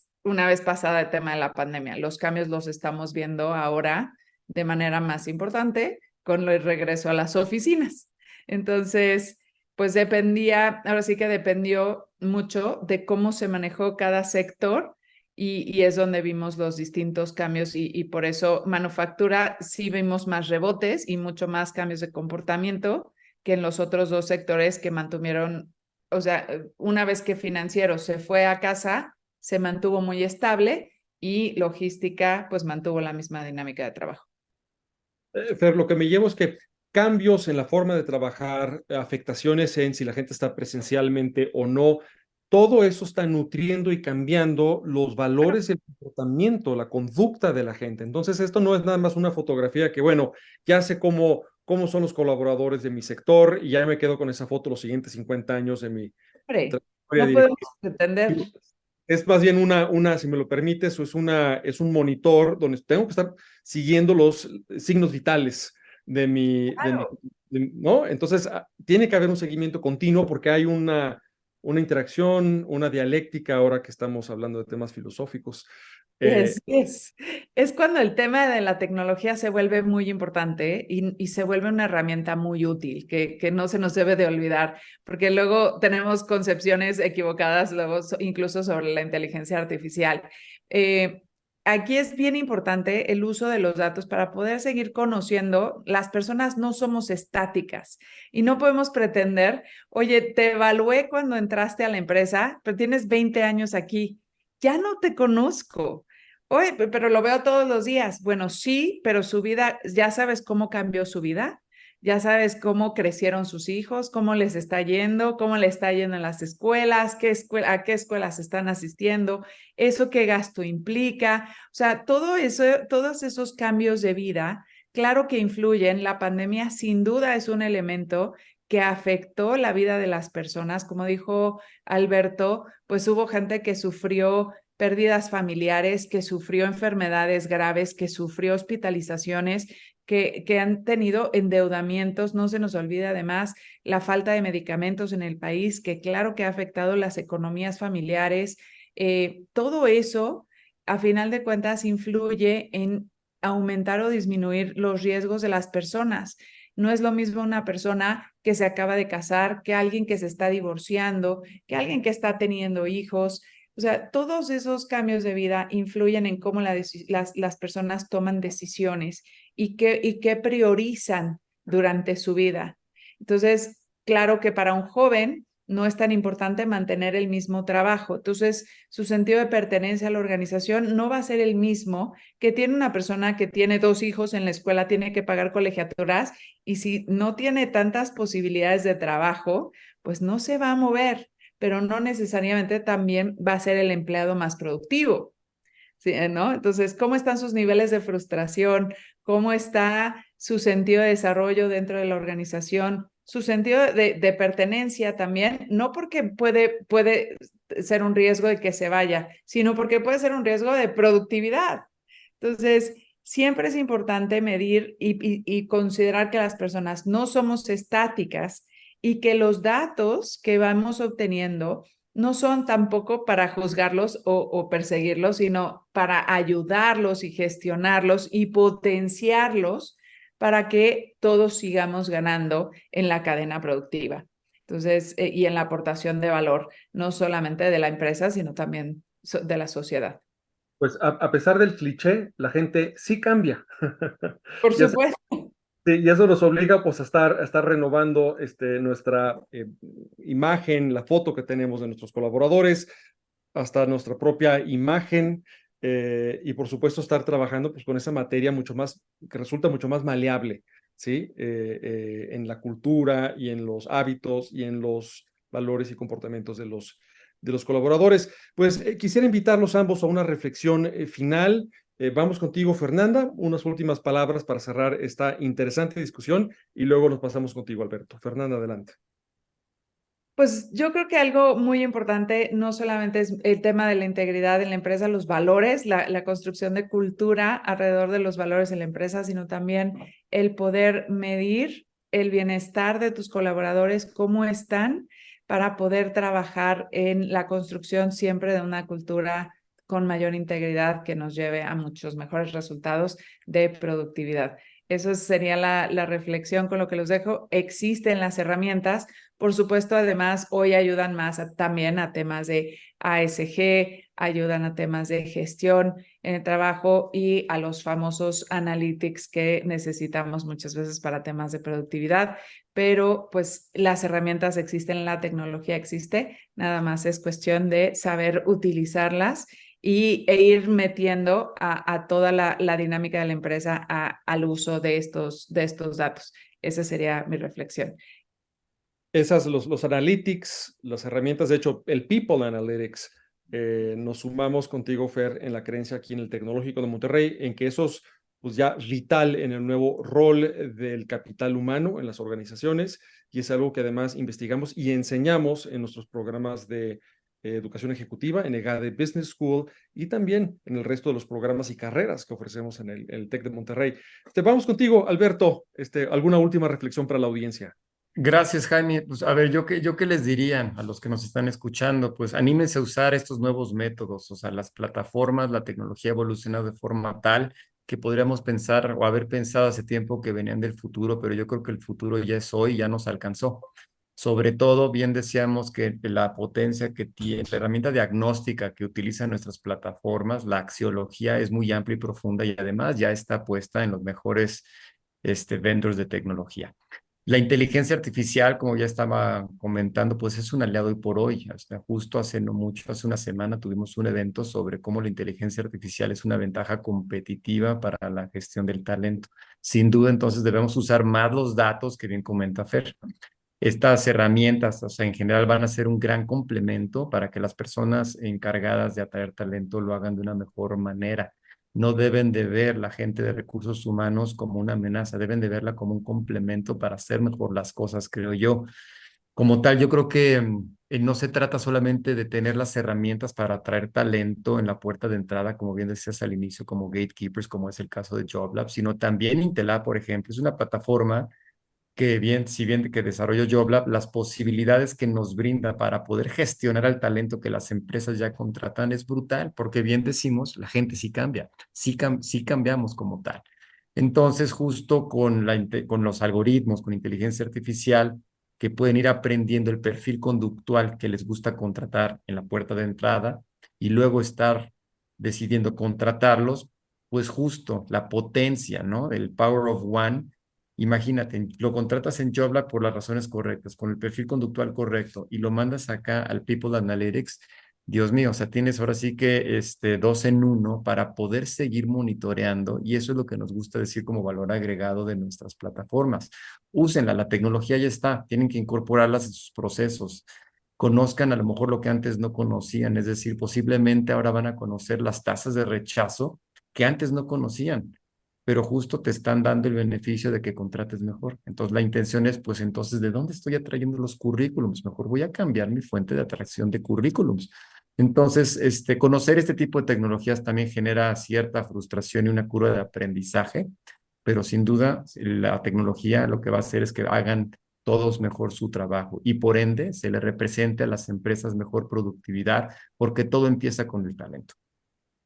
pasada el tema de la pandemia. Los cambios los estamos viendo ahora de manera más importante con el regreso a las oficinas. Entonces, pues ahora sí que dependió mucho de cómo se manejó cada sector y es donde vimos los distintos cambios y por eso manufactura sí vimos más rebotes y mucho más cambios de comportamiento que en los otros dos sectores que mantuvieron, o sea, una vez que financiero se fue a casa, se mantuvo muy estable y logística pues mantuvo la misma dinámica de trabajo. Fer, lo que me llevo es que cambios en la forma de trabajar, afectaciones en si la gente está presencialmente o no, todo eso está nutriendo y cambiando los valores, el comportamiento, la conducta de la gente. Entonces, esto no es nada más una fotografía que, bueno, ya sé cómo son los colaboradores de mi sector y ya me quedo con esa foto los siguientes 50 años de mi trayectoria No podemos pretender. Es más bien si me lo permites, es un monitor donde tengo que estar siguiendo los signos vitales de Claro. ¿no? Entonces, tiene que haber un seguimiento continuo porque hay una interacción, una dialéctica, ahora que estamos hablando de temas filosóficos. Es cuando el tema de la tecnología se vuelve muy importante y se vuelve una herramienta muy útil que no se nos debe de olvidar, porque luego tenemos concepciones equivocadas, luego incluso sobre la inteligencia artificial. Aquí es bien importante el uso de los datos para poder seguir conociendo. Las personas no somos estáticas y no podemos pretender, oye, te evalué cuando entraste a la empresa, pero tienes 20 años aquí, ya no te conozco. Oye, pero lo veo todos los días. Bueno, sí, pero su vida, ya sabes cómo cambió su vida, ya sabes cómo crecieron sus hijos, cómo les está yendo, cómo le está yendo en las escuelas, a qué escuelas están asistiendo, eso qué gasto implica. O sea, todo eso, todos esos cambios de vida, claro que influyen. La pandemia sin duda es un elemento que afectó la vida de las personas. Como dijo Alberto, pues hubo gente que sufrió pérdidas familiares, que sufrió enfermedades graves, que sufrió hospitalizaciones, que han tenido endeudamientos. No se nos olvide además la falta de medicamentos en el país, que claro que ha afectado las economías familiares. Todo eso, a final de cuentas, influye en aumentar o disminuir los riesgos de las personas. No es lo mismo una persona que se acaba de casar que alguien que se está divorciando, que alguien que está teniendo hijos. O sea, todos esos cambios de vida influyen en cómo las personas toman decisiones y qué priorizan durante su vida. Entonces, claro que para un joven no es tan importante mantener el mismo trabajo. Entonces, su sentido de pertenencia a la organización no va a ser el mismo que tiene una persona que tiene 2 hijos en la escuela, tiene que pagar colegiaturas y si no tiene tantas posibilidades de trabajo, pues no se va a mover, pero no necesariamente también va a ser el empleado más productivo. ¿Sí, no? Entonces, ¿cómo están sus niveles de frustración? ¿Cómo está su sentido de desarrollo dentro de la organización? Su sentido de pertenencia también, no porque puede ser un riesgo de que se vaya, sino porque puede ser un riesgo de productividad. Entonces, siempre es importante medir y considerar que las personas no somos estáticas y que los datos que vamos obteniendo no son tampoco para juzgarlos o perseguirlos, sino para ayudarlos y gestionarlos y potenciarlos para que todos sigamos ganando en la cadena productiva. Entonces, y en la aportación de valor, no solamente de la empresa, sino también de la sociedad. Pues a pesar del cliché, la gente sí cambia. Por Ya supuesto. Sí, y eso nos obliga pues a estar renovando nuestra imagen, la foto que tenemos de nuestros colaboradores, hasta nuestra propia imagen y por supuesto estar trabajando pues con esa materia que resulta mucho más maleable, ¿sí? En la cultura y en los hábitos y en los valores y comportamientos de los colaboradores. Pues quisiera invitarlos ambos a una reflexión final. Vamos contigo, Fernanda, unas últimas palabras para cerrar esta interesante discusión y luego nos pasamos contigo, Alberto. Fernanda, adelante. Pues yo creo que algo muy importante no solamente es el tema de la integridad en la empresa, los valores, la construcción de cultura alrededor de los valores en la empresa, sino también el poder medir el bienestar de tus colaboradores, cómo están, para poder trabajar en la construcción siempre de una cultura con mayor integridad que nos lleve a muchos mejores resultados de productividad. Eso sería la reflexión con lo que los dejo. Existen las herramientas, por supuesto, además hoy ayudan más también a temas de ASG, ayudan a temas de gestión en el trabajo y a los famosos analytics que necesitamos muchas veces para temas de productividad, pero pues las herramientas existen, la tecnología existe, nada más es cuestión de saber utilizarlas e ir metiendo a toda la dinámica de la empresa al uso de estos datos. Esa sería mi reflexión. Los analytics, las herramientas, de hecho, el People Analytics, nos sumamos contigo, Fer, en la creencia aquí en el Tecnológico de Monterrey, en que eso es pues ya vital en el nuevo rol del capital humano en las organizaciones, y es algo que además investigamos y enseñamos en nuestros programas de educación ejecutiva, en EGADE Business School, y también en el resto de los programas y carreras que ofrecemos en el TEC de Monterrey. Vamos contigo, Alberto. ¿Alguna última reflexión para la audiencia? Gracias, Jaime. Pues a ver, yo qué les diría a los que nos están escuchando, pues anímense a usar estos nuevos métodos, o sea, las plataformas, la tecnología ha evolucionado de forma tal que podríamos pensar o haber pensado hace tiempo que venían del futuro, pero yo creo que el futuro ya es hoy, ya nos alcanzó. Sobre todo, bien decíamos que la potencia que tiene, la herramienta diagnóstica que utilizan nuestras plataformas, la axiología es muy amplia y profunda y además ya está puesta en los mejores vendors de tecnología. La inteligencia artificial, como ya estaba comentando, pues es un aliado hoy por hoy. Hasta justo hace no mucho, hace una semana tuvimos un evento sobre cómo la inteligencia artificial es una ventaja competitiva para la gestión del talento. Sin duda, entonces debemos usar más los datos que bien comenta Fer. Estas herramientas, o sea, en general van a ser un gran complemento para que las personas encargadas de atraer talento lo hagan de una mejor manera. No deben de ver la gente de recursos humanos como una amenaza, deben de verla como un complemento para hacer mejor las cosas, creo yo. Como tal, yo creo que no se trata solamente de tener las herramientas para atraer talento en la puerta de entrada, como bien decías al inicio, como gatekeepers, como es el caso de JobLab, sino también Intelab, por ejemplo, es una plataforma que si bien que desarrolló JobLab, las posibilidades que nos brinda para poder gestionar al talento que las empresas ya contratan es brutal, porque bien decimos, la gente sí cambia, sí cambiamos como tal. Entonces, justo con los algoritmos, con inteligencia artificial, que pueden ir aprendiendo el perfil conductual que les gusta contratar en la puerta de entrada y luego estar decidiendo contratarlos, pues justo la potencia, ¿no? El power of one. Imagínate, lo contratas en JobLab por las razones correctas, con el perfil conductual correcto, y lo mandas acá al People Analytics. Dios mío, o sea, tienes ahora sí que 2 en 1 para poder seguir monitoreando, y eso es lo que nos gusta decir como valor agregado de nuestras plataformas. Úsenla, la tecnología ya está, tienen que incorporarlas en sus procesos. Conozcan a lo mejor lo que antes no conocían, es decir, posiblemente ahora van a conocer las tasas de rechazo que antes no conocían, pero justo te están dando el beneficio de que contrates mejor. Entonces, la intención es, pues, entonces, ¿de dónde estoy atrayendo los currículums? Mejor voy a cambiar mi fuente de atracción de currículums. Entonces, conocer este tipo de tecnologías también genera cierta frustración y una curva de aprendizaje, pero sin duda, la tecnología lo que va a hacer es que hagan todos mejor su trabajo y por ende se le represente a las empresas mejor productividad, porque todo empieza con el talento.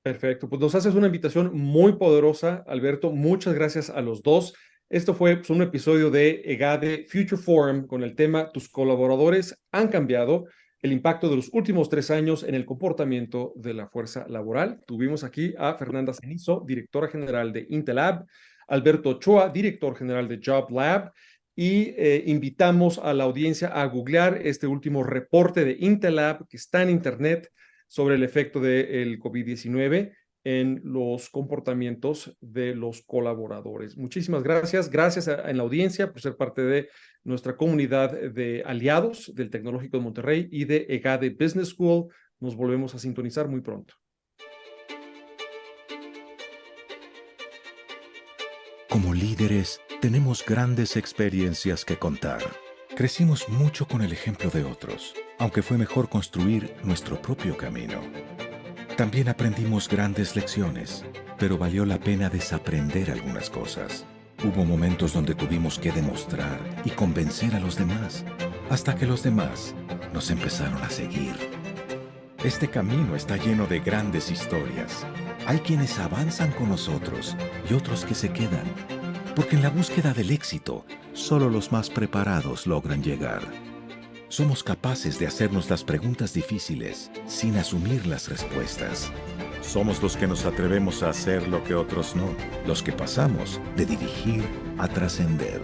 Perfecto, pues nos haces una invitación muy poderosa, Alberto. Muchas gracias a los dos. Esto fue pues, un episodio de EGADE Future Forum con el tema ¿Tus colaboradores han cambiado? El impacto de los últimos 3 años en el comportamiento de la fuerza laboral. Tuvimos aquí a Fernanda Cenizo, directora general de Intelab, Alberto Ochoa, director general de JobLab, y invitamos a la audiencia a googlear este último reporte de Intelab que está en internet sobre el efecto del COVID-19 en los comportamientos de los colaboradores. Muchísimas gracias. Gracias en la audiencia por ser parte de nuestra comunidad de aliados del Tecnológico de Monterrey y de EGADE Business School. Nos volvemos a sintonizar muy pronto. Como líderes, tenemos grandes experiencias que contar. Crecimos mucho con el ejemplo de otros, aunque fue mejor construir nuestro propio camino. También aprendimos grandes lecciones, pero valió la pena desaprender algunas cosas. Hubo momentos donde tuvimos que demostrar y convencer a los demás, hasta que los demás nos empezaron a seguir. Este camino está lleno de grandes historias. Hay quienes avanzan con nosotros y otros que se quedan, porque en la búsqueda del éxito, solo los más preparados logran llegar. Somos capaces de hacernos las preguntas difíciles sin asumir las respuestas. Somos los que nos atrevemos a hacer lo que otros no, los que pasamos de dirigir a trascender.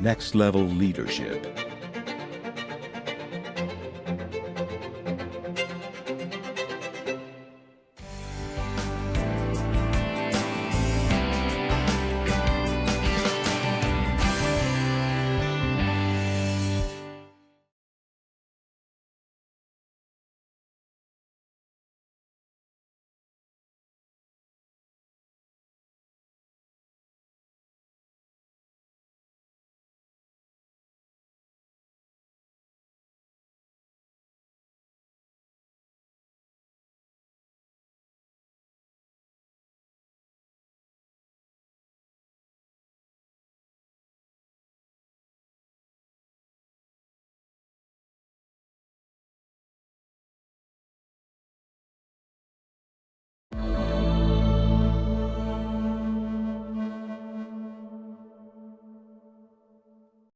Next Level Leadership.